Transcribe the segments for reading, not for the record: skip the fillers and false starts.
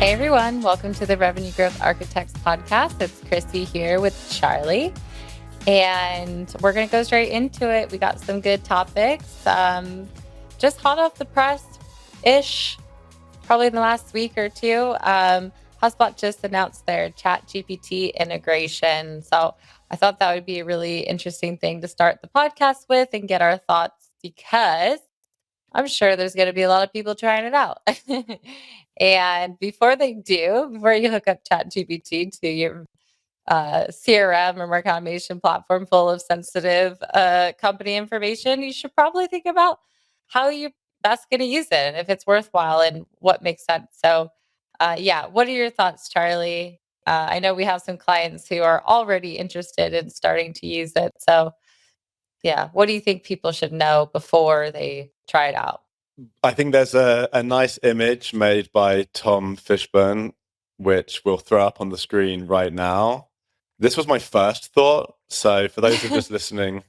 Hey everyone, welcome to the Revenue Growth Architects podcast. It's Chrissy here with Charlie, and we're going to go straight into it. We got some good topics, just hot off the press-ish, probably in the last week or two. Hubspot just announced their ChatGPT integration, so I thought that would be a really interesting thing to start the podcast with and get our thoughts, because I'm sure there's going to be a lot of people trying it out. And before you hook up ChatGPT to your CRM or market automation platform full of sensitive company information, you should probably think about how you're best going to use it and if it's worthwhile and what makes sense. So, what are your thoughts, Charlie? I know we have some clients who are already interested in starting to use it. So, yeah, what do you think people should know before they try it out? I think there's a nice image made by Tom Fishburne, which we'll throw up on the screen right now. This was my first thought. So for those who are just listening,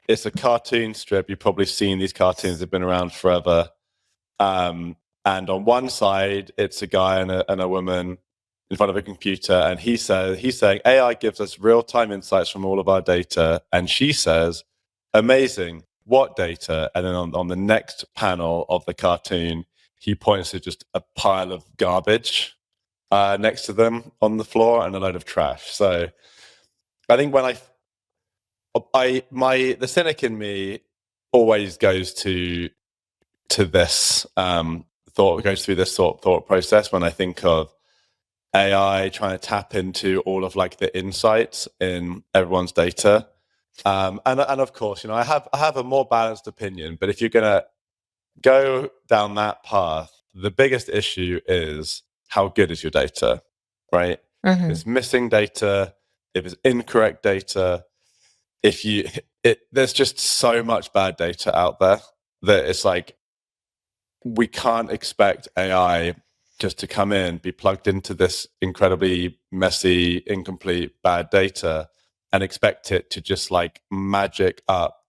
it's a cartoon strip. You've probably seen these cartoons. They've been around forever. And on one side, it's a guy and a woman in front of a computer. And he's saying, AI gives us real-time insights from all of our data. And she says, amazing. What data? And then on the next panel of the cartoon, he points to just a pile of garbage next to them on the floor and a load of trash. So I think when the cynic in me always goes to this goes through this thought process when I think of AI trying to tap into all of like the insights in everyone's data. And of course, I have a more balanced opinion, but if you're going to go down that path, the biggest issue is how good is your data, right? If it's missing data, if it's incorrect data, there's just so much bad data out there that it's like, we can't expect AI just to come in, be plugged into this incredibly messy, incomplete, bad data and expect it to just like magic up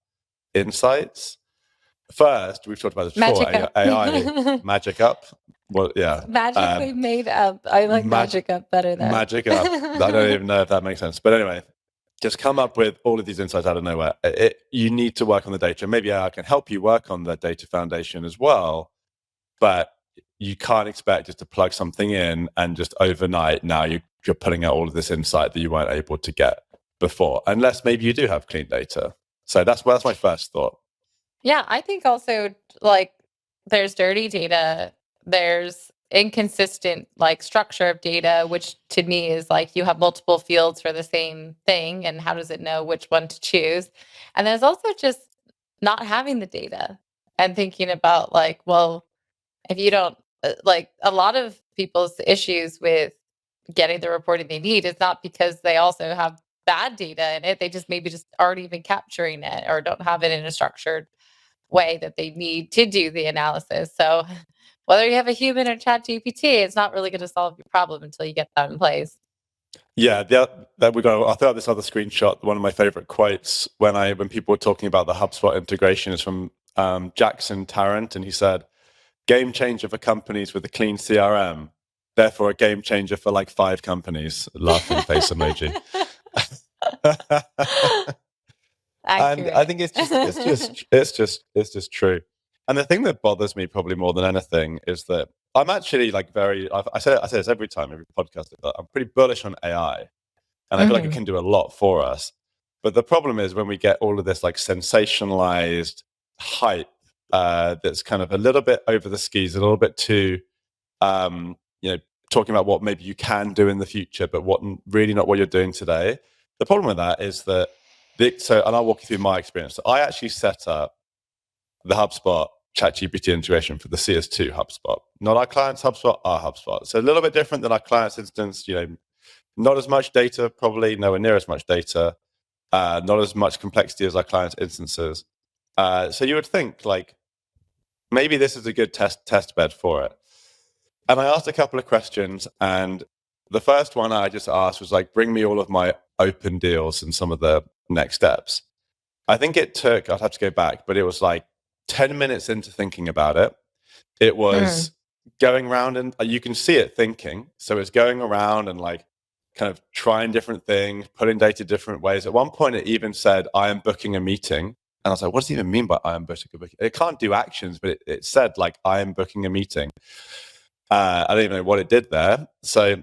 insights. First, we've talked about this before, AI magic up. Well, yeah. Magically made up. I like magic up better though. Magic up. I don't even know if that makes sense. But anyway, just come up with all of these insights out of nowhere. You need to work on the data. Maybe AI can help you work on the data foundation as well. But you can't expect just to plug something in and just overnight now you're putting out all of this insight that you weren't able to get before, unless maybe you do have clean data. So that's my first thought. Yeah, I think also like there's dirty data, there's inconsistent like structure of data, which to me is like you have multiple fields for the same thing, and how does it know which one to choose? And there's also just not having the data and thinking about like, well, if you don't like a lot of people's issues with getting the reporting they need is not because they also have bad data in it. They just maybe just aren't even capturing it or don't have it in a structured way that they need to do the analysis. So whether you have a human or ChatGPT, it's not really going to solve your problem until you get that in place. Yeah, I'll throw out this other screenshot. One of my favorite quotes when people were talking about the HubSpot integration is from Jackson Tarrant, and he said, "Game changer for companies with a clean CRM, therefore a game changer for like 5 companies." Laughing face emoji. And I think it's just true. And the thing that bothers me probably more than anything is that I'm actually like I say this every podcast, but I'm pretty bullish on AI, and I feel like it can do a lot for us. But the problem is when we get all of this like sensationalized hype that's kind of a little bit over the skis, a little bit too, talking about what maybe you can do in the future, but really not what you're doing today. The problem with that is that and I'll walk you through my experience. So I actually set up the HubSpot ChatGPT integration for the CS2 HubSpot, not our client's HubSpot, our HubSpot. So a little bit different than our client's instance. Not as much data, probably nowhere near as much data, not as much complexity as our client's instances. So you would think like maybe this is a good test bed for it. And I asked a couple of questions, and the first one I just asked was like, bring me all of my open deals and some of the next steps. I think it took, I'd have to go back, but it was like 10 minutes into thinking about it. It was going around and you can see it thinking. So it's going around and like kind of trying different things, putting data different ways. At one point, it even said, I am booking a meeting. And I was like, what does it even mean by I am booking a meeting? It can't do actions, but it said like, I am booking a meeting. I don't even know what it did there. So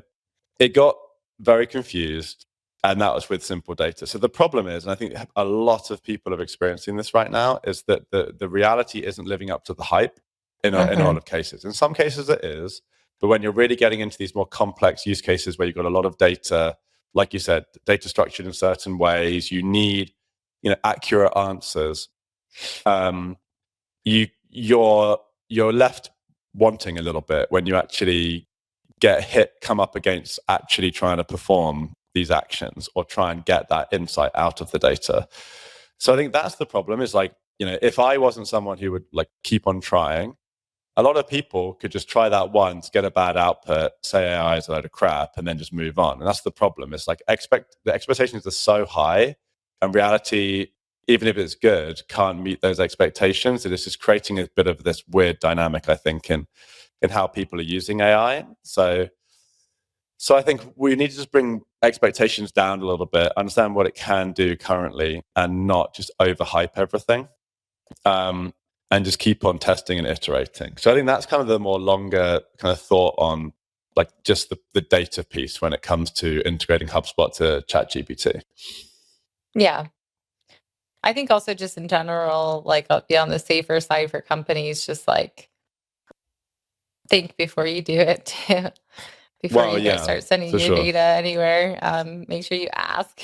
it got very confused. And that was with simple data. So the problem is, and I think a lot of people are experiencing this right now, is that the reality isn't living up to the hype in a lot of cases. In some cases it is, but when you're really getting into these more complex use cases where you've got a lot of data, like you said, data structured in certain ways, you need, accurate answers. You're left wanting a little bit when you actually come up against actually trying to perform these actions or try and get that insight out of the data. So I think that's the problem, is like, if I wasn't someone who would like keep on trying, a lot of people could just try that once, get a bad output, say AI is a load of crap, and then just move on. And that's the problem. It's like the expectations are so high, and reality, even if it's good, can't meet those expectations. It is just creating a bit of this weird dynamic, I think, in how people are using AI. So I think we need to just bring expectations down a little bit, understand what it can do currently, and not just overhype everything. And just keep on testing and iterating. So I think that's kind of the more longer kind of thought on like just the data piece when it comes to integrating HubSpot to ChatGPT. Yeah. I think also just in general, like be on the safer side for companies, just like think before you do it too. Before you go start sending your data anywhere. Make sure you ask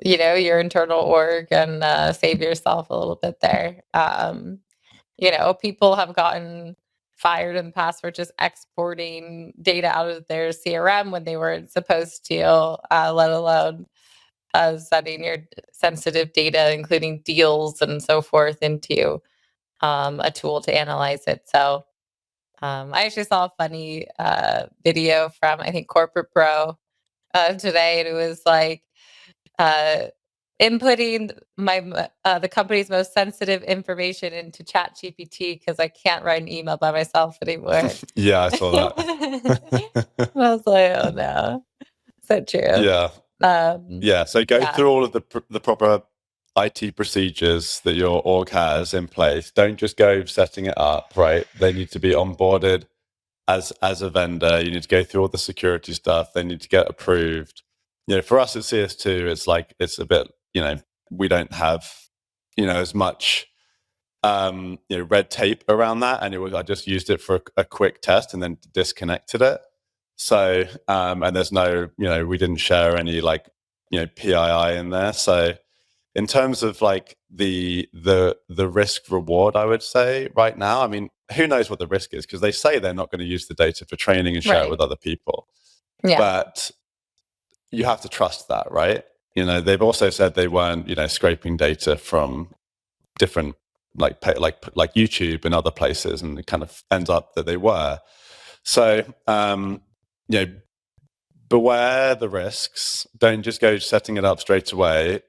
your internal org and save yourself a little bit there. People have gotten fired in the past for just exporting data out of their CRM when they weren't supposed to, let alone sending your sensitive data, including deals and so forth, into a tool to analyze it. So I actually saw a funny video from, I think, Corporate Bro today, and it was like inputting the company's most sensitive information into ChatGPT because I can't write an email by myself anymore. Yeah, I saw that. I was like, oh no, so true. Yeah. So go through all of the proper IT procedures that your org has in place. Don't just go setting it up, right? They need to be onboarded as a vendor. You need to go through all the security stuff. They need to get approved. For us at CS2, it's like, it's a bit, we don't have, as much, red tape around that. And I just used it for a quick test and then disconnected it. So, and there's no, we didn't share any like, PII in there. So in terms of like the risk reward, I would say right now, I mean, who knows what the risk is, because they say they're not going to use the data for training and share it with other people. Yeah. But you have to trust that, right? They've also said they weren't, scraping data from different like YouTube and other places, and it kind of ends up that they were. So, beware the risks. Don't just go setting it up straight away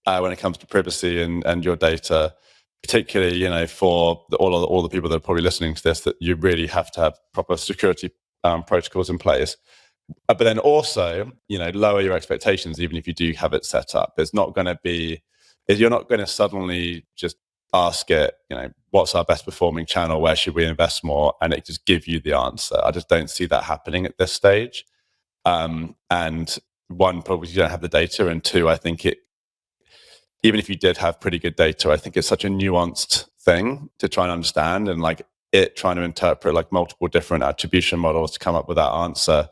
when it comes to privacy and your data. Particularly, for all the people that are probably listening to this, that you really have to have proper security protocols in place. But then also, lower your expectations, even if you do have it set up. It's not going to be, you're not going to suddenly just ask it, what's our best performing channel? Where should we invest more? And it just give you the answer. I just don't see that happening at this stage. And one, probably you don't have the data. And two, I think even if you did have pretty good data, I think it's such a nuanced thing to try and understand, and like it trying to interpret like multiple different attribution models to come up with that answer.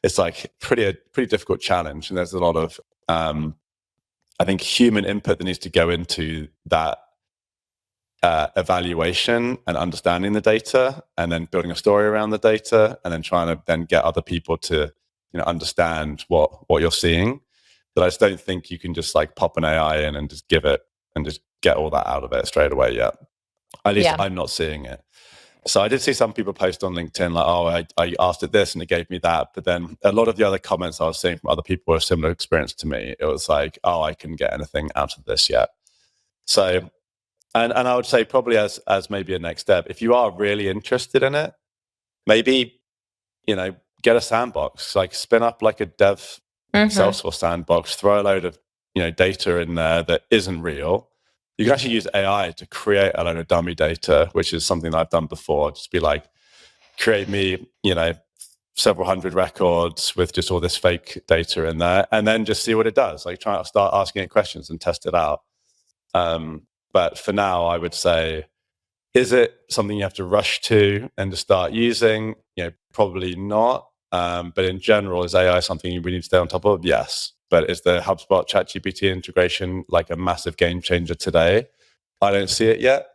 It's like pretty difficult challenge. And there's a lot of, I think, human input that needs to go into that evaluation and understanding the data, and then building a story around the data, and then trying to then get other people to understand what you're seeing. But I just don't think you can just like pop an AI in and just give it and just get all that out of it straight away yet. At least I'm not seeing it. So I did see some people post on LinkedIn like, oh, I asked it this and it gave me that. But then a lot of the other comments I was seeing from other people were a similar experience to me. It was like, oh, I couldn't get anything out of this yet. So And I would say probably as maybe a next step, if you are really interested in it, maybe, get a sandbox, like spin up like a dev Salesforce sandbox, throw a load of, data in there that isn't real. You can actually use AI to create a load of dummy data, which is something that I've done before. Just be like, create me, several hundred records with just all this fake data in there, and then just see what it does. Like try to start asking it questions and test it out. But for now, I would say, is it something you have to rush to and to start using? Probably not. But in general, is AI something we need to stay on top of? Yes. But is the HubSpot ChatGPT integration like a massive game changer today? I don't see it yet,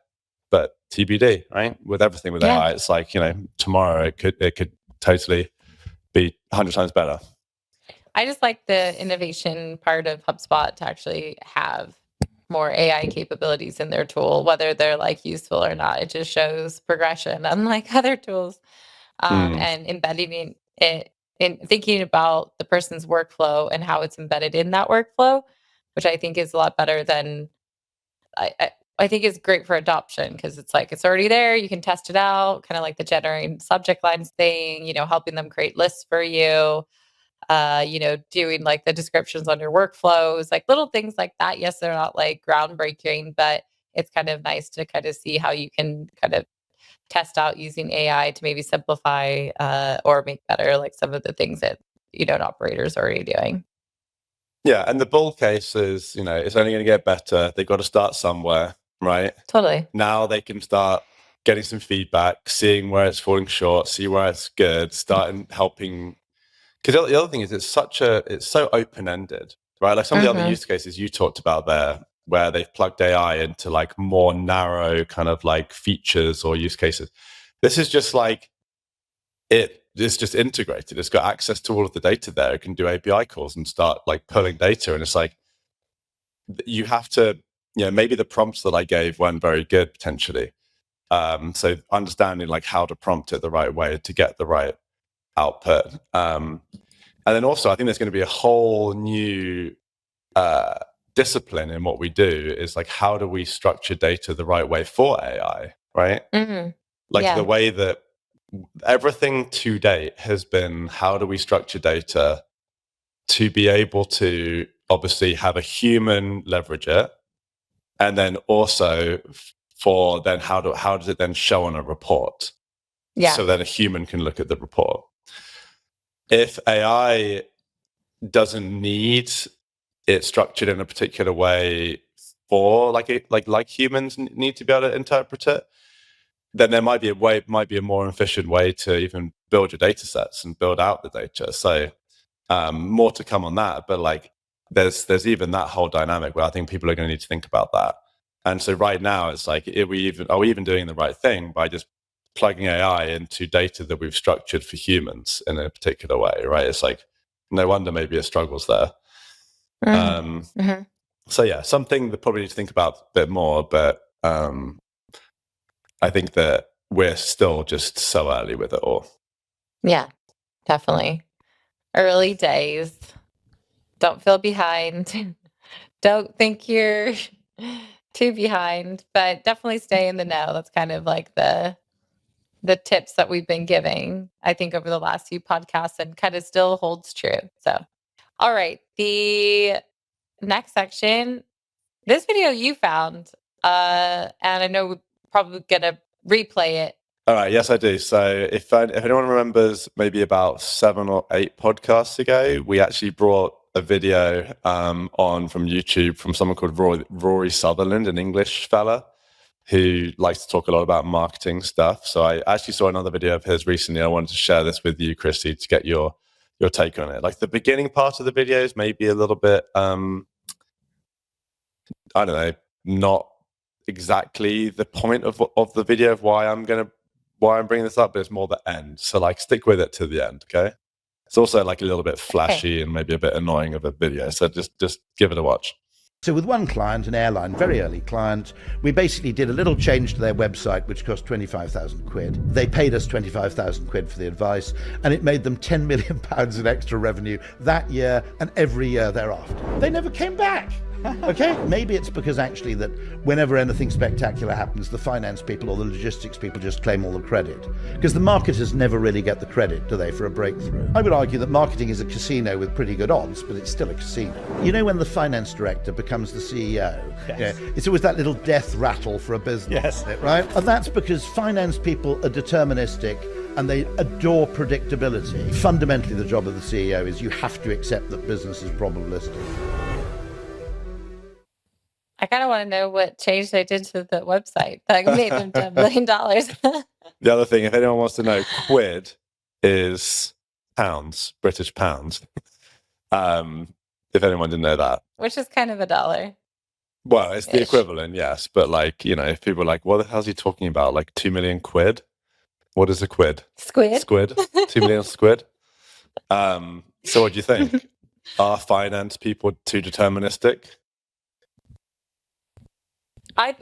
but TBD, right? With everything with AI, it's like, tomorrow it could totally be 100 times better. I just like the innovation part of HubSpot to actually have more AI capabilities in their tool, whether they're like useful or not. It just shows progression, unlike other tools. And embedding it in thinking about the person's workflow and how it's embedded in that workflow, which I think is a lot better than I think is great for adoption because it's like it's already there. You can test it out, kind of like the generating subject lines thing, helping them create lists for you, doing like the descriptions on your workflows, like little things like that. Yes, they're not like groundbreaking, but it's kind of nice to kind of see how you can kind of test out using AI to maybe simplify or make better like some of the things that an operator's already doing. Yeah, and the bull case is, it's only going to get better. They've got to start somewhere, right? Totally. Now they can start getting some feedback, seeing where it's falling short, see where it's good, starting helping. Because the other thing is, it's so open-ended, right? Like some of the other use cases you talked about there, where they've plugged AI into like more narrow kind of like features or use cases. This is just like it's just integrated. It's got access to all of the data there. It can do API calls and start like pulling data. And it's like, you have to, maybe the prompts that I gave weren't very good potentially. So understanding like how to prompt it the right way to get the right output. And then also I think there's going to be a whole new discipline in what we do is like, how do we structure data the right way for AI, right? The way that everything to date has been, how do we structure data to be able to obviously have a human leverage it, and then also for then how does it then show on a report? So then a human can look at the report. If AI doesn't need it structured in a particular way for like humans need to be able to interpret it, then there might be a more efficient way to even build your data sets and build out the data. So more to come on that, but like there's even that whole dynamic where I think people are going to need to think about that. And so right now it's like, are we even doing the right thing by just plugging AI into data that we've structured for humans in a particular way, right? It's like, no wonder maybe it struggles there. So yeah, something that probably need to think about a bit more, but I think that we're still just so early with it all. Yeah, definitely. Early days. Don't feel behind. Don't think you're too behind, but definitely stay in the know. That's kind of like the tips that we've been giving, I think, over the last few podcasts, and kind of still holds true. So, all right. The next section, this video you found, and I know we're probably going to replay it. All right. Yes, I do. So if anyone remembers, maybe about 7 or 8 podcasts ago, we actually brought a video on from YouTube from someone called Rory Sutherland, an English fella who likes to talk a lot about marketing stuff. So I actually saw another video of his recently. I wanted to share this with you, Chrissy, to get your take on it. Like the beginning part of the videos maybe a little bit, I don't know, not exactly the point of the video of why I'm bringing this up, but it's more the end. So like stick with it to the end, okay? It's also like a little bit flashy and maybe a bit annoying of a video. So just give it a watch. So with one client, an airline, very early client, we basically did a little change to their website, which cost 25,000 quid. They paid us 25,000 quid for the advice, and it made them 10 million pounds in extra revenue that year and every year thereafter. They never came back. Okay, maybe it's because actually that whenever anything spectacular happens, the finance people or the logistics people just claim all the credit. Because the marketers never really get the credit, do they, for a breakthrough? I would argue that marketing is a casino with pretty good odds, but it's still a casino. You know when the finance director becomes the CEO? Yes. It's always that little death rattle for a business, Yes. right? And that's because finance people are deterministic and they adore predictability. Fundamentally, the job of the CEO is you have to accept that business is probabilistic. I kind of want to know what change they did to the website that made them $10 billion. The other thing, if anyone wants to know, quid is pounds, British pounds. If anyone didn't know that. Which is kind of a dollar. Well, it's the Ish. equivalent, yes. But like, you know, if people are like, what the hell's he talking about? Like 2 million quid? What is a quid? Squid? Squid? 2 million squid? So what do you think? Are finance people too deterministic? I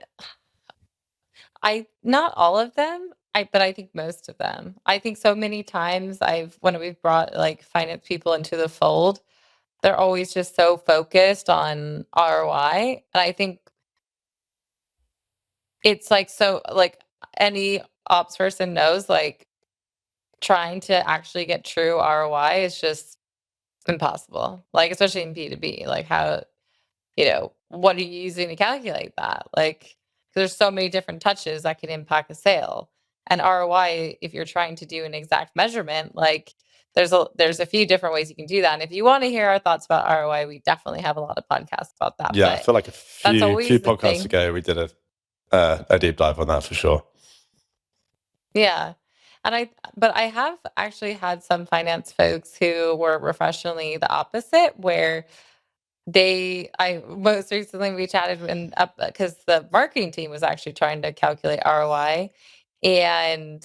not all of them, but I think most of them. I think so many times when we've brought like finance people into the fold, they're always just so focused on ROI. And I think it's like so like any ops person knows like trying to actually get true ROI is just impossible. Like especially in B2B. Like how what are you using to calculate that? Like, there's so many different touches that can impact a sale. And ROI, if you're trying to do an exact measurement, like there's a few different ways you can do that. And if you want to hear our thoughts about ROI, we definitely have a lot of podcasts about that. Yeah, I But feel like a that's always few the podcasts thing. ago we did a deep dive on that for sure. Yeah. But I have actually had some finance folks who were refreshingly the opposite, where I most recently we chatted because the marketing team was actually trying to calculate ROI, and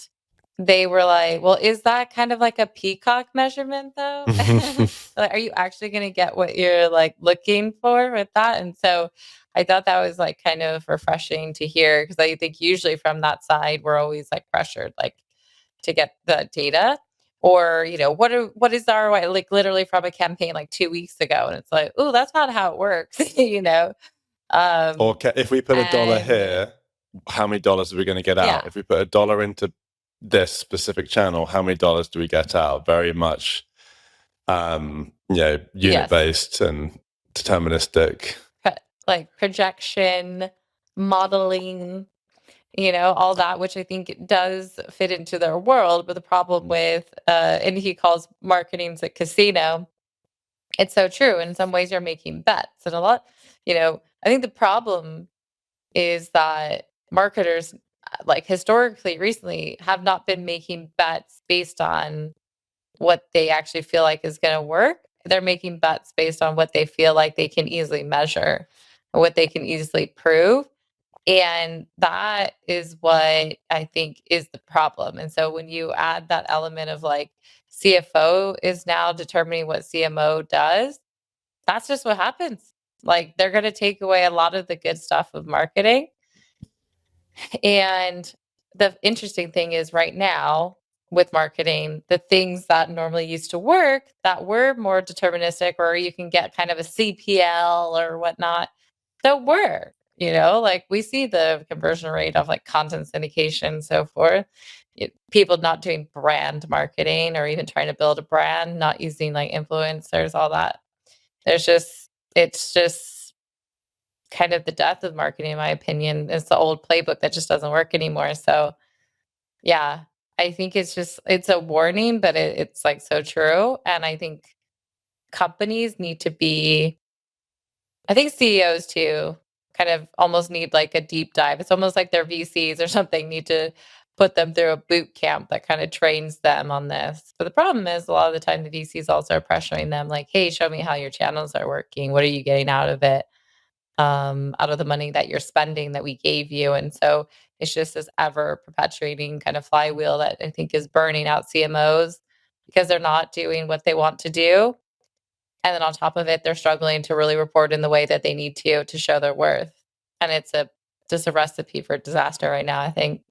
they were like, well, is that kind of like a peacock measurement though? Like, are you actually going to get what you're like looking for with that? And so I thought that was like kind of refreshing to hear, because I think usually from that side we're always like pressured like to get the data, or what is the ROI, like literally from a campaign like 2 weeks ago, and it's like, oh, that's not how it works. Or if we put $1 and here, how many dollars are we going to get yeah. out? If we put $1 into this specific channel, how many dollars do we get out? Very much unit based and deterministic. Like projection, modeling, all that, which I think does fit into their world. But the problem with, and he calls marketing's a casino. It's so true. In some ways, you're making bets, and a lot, I think the problem is that marketers, like historically, recently, have not been making bets based on what they actually feel like is going to work. They're making bets based on what they feel like they can easily measure, or what they can easily prove. And that is what I think is the problem. And so when you add that element of like CFO is now determining what CMO does, that's just what happens. Like they're going to take away a lot of the good stuff of marketing. And the interesting thing is right now with marketing, the things that normally used to work that were more deterministic, or you can get kind of a CPL or whatnot, don't work. Like we see the conversion rate of like content syndication and so forth. People not doing brand marketing or even trying to build a brand, not using like influencers, all that. It's just kind of the death of marketing, in my opinion. It's the old playbook that just doesn't work anymore. So yeah, I think it's a warning, but it's like so true. And I think companies need to be, I think CEOs too, kind of almost need like a deep dive. It's almost like their VCs or something need to put them through a boot camp that kind of trains them on this. But the problem is a lot of the time the VCs also are pressuring them like, hey, show me how your channels are working. What are you getting out of it? Out of the money that you're spending that we gave you. And so it's just this ever perpetuating kind of flywheel that I think is burning out CMOs because they're not doing what they want to do. And then on top of it, they're struggling to really report in the way that they need to show their worth. And it's just a recipe for disaster right now, I think.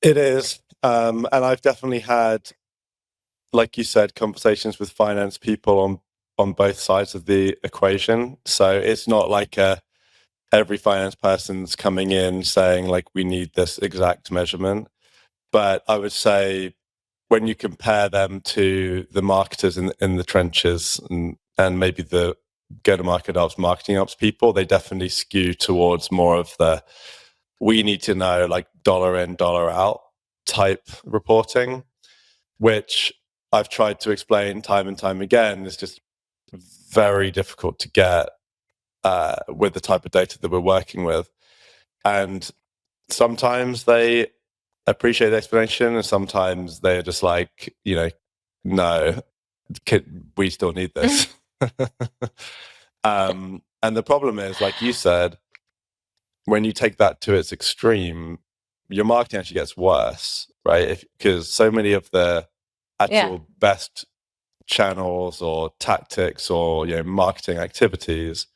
It is. And I've definitely had, like you said, conversations with finance people on on both sides of the equation. So it's not like every finance person's coming in saying like we need this exact measurement. But I would say when you compare them to the marketers in the trenches and maybe the go-to-market ops, marketing ops people, they definitely skew towards more of the we need to know like dollar in, dollar out type reporting, which I've tried to explain time and time again is just very difficult to get with the type of data that we're working with. And sometimes they appreciate the explanation and sometimes they're just like, no, we still need this. And the problem is, like you said, when you take that to its extreme, your marketing actually gets worse, right? Because so many of the actual best channels or tactics or marketing activities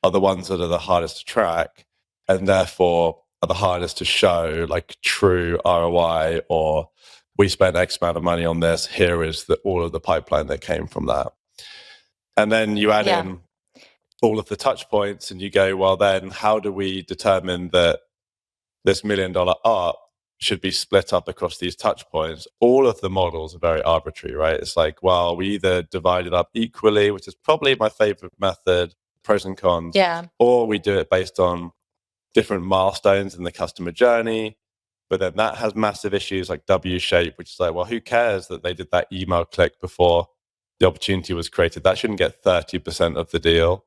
are the ones that are the hardest to track and therefore are the hardest to show like true ROI or we spent X amount of money on this. Here is all of the pipeline that came from that. And then you add in all of the touch points and you go, well, then how do we determine that this $1 million art should be split up across these touch points? All of the models are very arbitrary, right? It's like, well, we either divide it up equally, which is probably my favorite method, pros and cons, or we do it based on different milestones in the customer journey. But then that has massive issues like W shape, which is like, well, who cares that they did that email click before the opportunity was created? That shouldn't get 30% of the deal.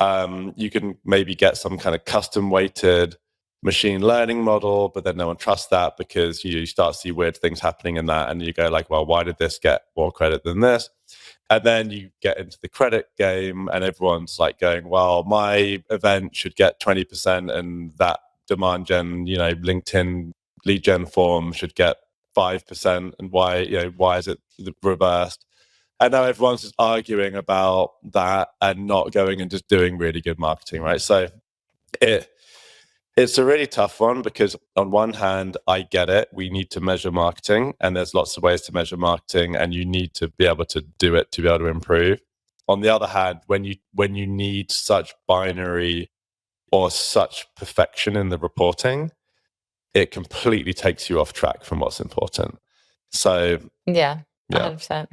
You can maybe get some kind of custom weighted machine learning model, but then no one trusts that because you start to see weird things happening in that. And you go like, well, why did this get more credit than this? And then you get into the credit game and everyone's like going, well, my event should get 20% and that demand gen, LinkedIn lead gen form should get 5%. And why is it reversed? And now everyone's just arguing about that and not going and just doing really good marketing, right? So it's a really tough one because on one hand, I get it. We need to measure marketing and there's lots of ways to measure marketing and you need to be able to do it to be able to improve. On the other hand, when you need such binary or such perfection in the reporting, it completely takes you off track from what's important. So yeah. 100%.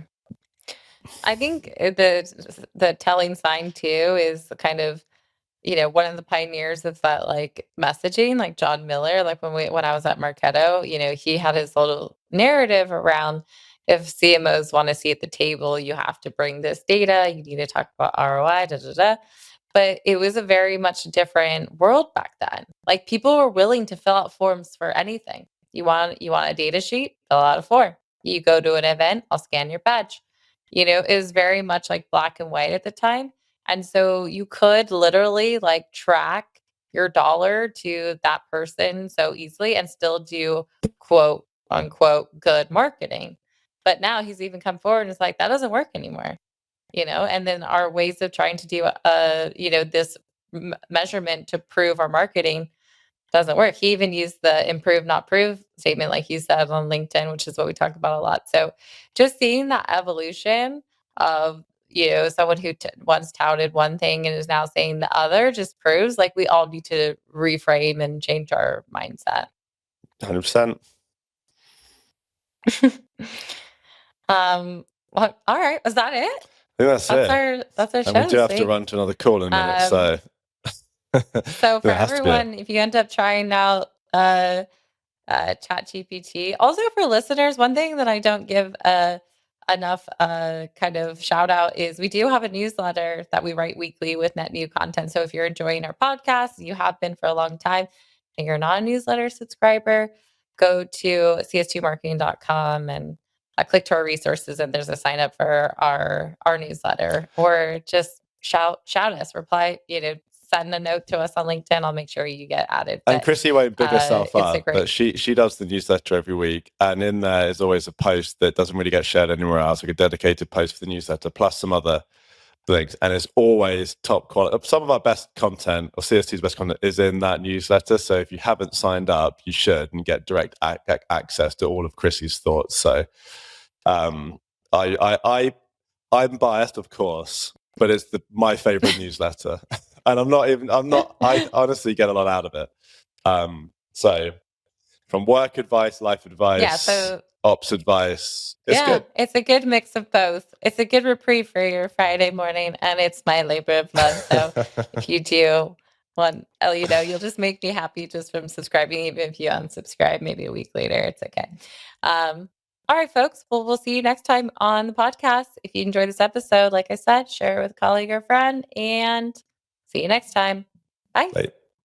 I think the telling sign too is kind of, one of the pioneers of that like messaging, like John Miller, like when I was at Marketo, he had his little narrative around if CMOs want to see at the table, you have to bring this data, you need to talk about ROI, da da da. But it was a very much different world back then. Like people were willing to fill out forms for anything. You want a data sheet, fill out a form. You go to an event, I'll scan your badge. It was very much like black and white at the time. And so you could literally like track your dollar to that person so easily and still do quote unquote good marketing. But now he's even come forward and it's like that doesn't work anymore. And then our ways of trying to do this measurement to prove our marketing doesn't work. He even used the improve not prove statement like you said on LinkedIn, which is what we talk about a lot. So just seeing that evolution of someone who once touted one thing and is now saying the other just proves like we all need to reframe and change our mindset. 100%. Well, all right. Was that it? I think that's it. That's our show. And we do have to run to another call in a minute. So for everyone, if you end up trying out ChatGPT, also for listeners, one thing that I don't give enough kind of shout out is we do have a newsletter that we write weekly with net new content. So if you're enjoying our podcast, you have been for a long time, and you're not a newsletter subscriber, go to cs2marketing.com and click to our resources, and there's a sign up for our newsletter, or just shout us, reply, send a note to us on LinkedIn. I'll make sure you get added. And Chrissy won't big herself up, but she does the newsletter every week. And in there is always a post that doesn't really get shared anywhere else, like a dedicated post for the newsletter, plus some other things. And it's always top quality. Some of our best content, or CS2's best content, is in that newsletter. So if you haven't signed up, you should, and get direct access to all of Chrissy's thoughts. So I I'm biased, of course, but it's my favorite newsletter. And I honestly get a lot out of it. So from work advice, life advice, ops advice, it's good. It's a good mix of both. It's a good reprieve for your Friday morning, and it's my labor of love. So if you do want, you'll just make me happy just from subscribing, even if you unsubscribe maybe a week later, it's okay. All right, folks. Well, we'll see you next time on the podcast. If you enjoyed this episode, like I said, share it with a colleague or friend, and see you next time. Bye. Bye.